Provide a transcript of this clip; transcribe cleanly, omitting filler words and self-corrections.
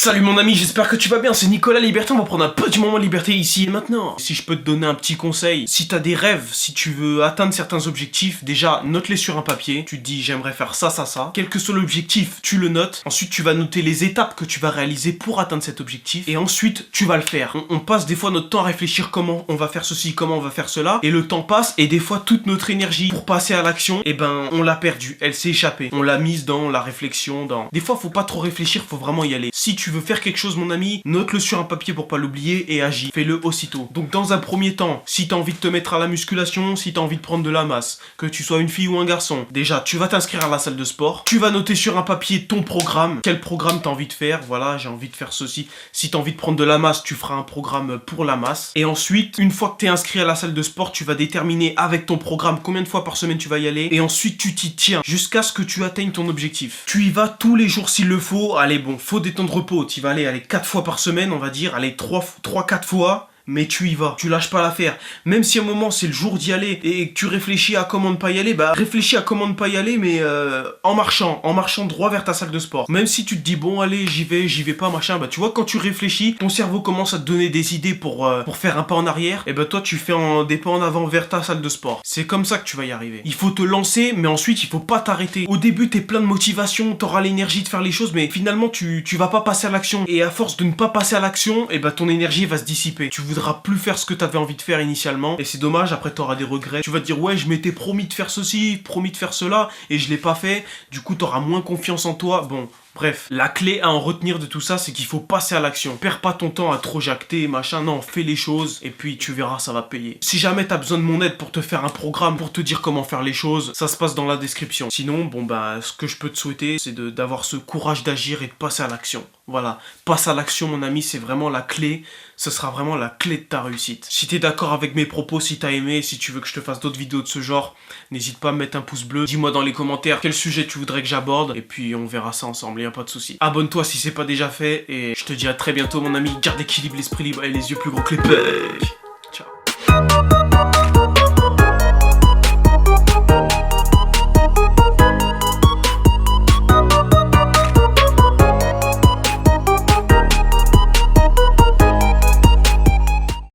Salut mon ami, j'espère que tu vas bien, c'est Nicolas Liberté, on va prendre un peu du moment de liberté ici et maintenant. Si je peux te donner un petit conseil, si t'as des rêves, si tu veux atteindre certains objectifs, déjà note-les sur un papier, tu te dis j'aimerais faire ça, ça, ça. Quel que soit l'objectif, tu le notes, ensuite tu vas noter les étapes que tu vas réaliser pour atteindre cet objectif, et ensuite tu vas le faire. On passe des fois notre temps à réfléchir comment on va faire ceci, comment on va faire cela, et le temps passe, et des fois toute notre énergie pour passer à l'action, et ben on l'a perdue, elle s'est échappée. On l'a mise dans la réflexion, dans... Des fois faut pas trop réfléchir, faut vraiment y aller. Si tu veux faire quelque chose mon ami, note-le sur un papier pour pas l'oublier et agis. Fais-le aussitôt. Donc dans un premier temps, si t'as envie de te mettre à la musculation, si t'as envie de prendre de la masse, que tu sois une fille ou un garçon, déjà tu vas t'inscrire à la salle de sport, tu vas noter sur un papier ton programme, quel programme t'as envie de faire, voilà j'ai envie de faire ceci. Si t'as envie de prendre de la masse, tu feras un programme pour la masse. Et ensuite, une fois que t'es inscrit à la salle de sport, tu vas déterminer avec ton programme combien de fois par semaine tu vas y aller. Et ensuite tu t'y tiens jusqu'à ce que tu atteignes ton objectif. Tu y vas tous les jours s'il le faut. Allez bon, faut des temps de repos, tu vas aller 4 fois par semaine, on va dire, allez 3-4 fois, mais tu y vas, tu lâches pas l'affaire. Même si à un moment c'est le jour d'y aller et que tu réfléchis à comment ne pas y aller, bah réfléchis à comment ne pas y aller, mais en marchant droit vers ta salle de sport. Même si tu te dis bon allez j'y vais pas machin, bah tu vois quand tu réfléchis, ton cerveau commence à te donner des idées pour faire un pas en arrière, et bah toi tu fais des pas en avant vers ta salle de sport. C'est comme ça que tu vas y arriver. Il faut te lancer, mais ensuite il faut pas t'arrêter. Au début t'es plein de motivation, t'auras l'énergie de faire les choses, mais finalement tu vas pas passer à l'action. Et à force de ne pas passer à l'action, et bah ton énergie va se dissiper. Tu voudras plus faire ce que t'avais envie de faire initialement, et c'est dommage, après t'auras des regrets. Tu vas te dire ouais je m'étais promis de faire ceci, promis de faire cela, et je l'ai pas fait, du coup t'auras moins confiance en toi. Bon, bref, la clé à en retenir de tout ça, c'est qu'il faut passer à l'action. Perds pas ton temps à trop jacter, machin, non, fais les choses, et puis tu verras, ça va payer. Si jamais t'as besoin de mon aide pour te faire un programme, pour te dire comment faire les choses, ça se passe dans la description. Sinon, bon bah, ce que je peux te souhaiter, c'est d'avoir ce courage d'agir et de passer à l'action. Voilà, passe à l'action mon ami, c'est vraiment la clé, ce sera vraiment la clé de ta réussite. Si t'es d'accord avec mes propos, si t'as aimé, si tu veux que je te fasse d'autres vidéos de ce genre, n'hésite pas à me mettre un pouce bleu, dis-moi dans les commentaires quel sujet tu voudrais que j'aborde, et puis on verra ça ensemble, y a pas de souci. Abonne-toi si c'est pas déjà fait, et je te dis à très bientôt mon ami, garde l'équilibre, l'esprit libre et les yeux plus gros que les pecs.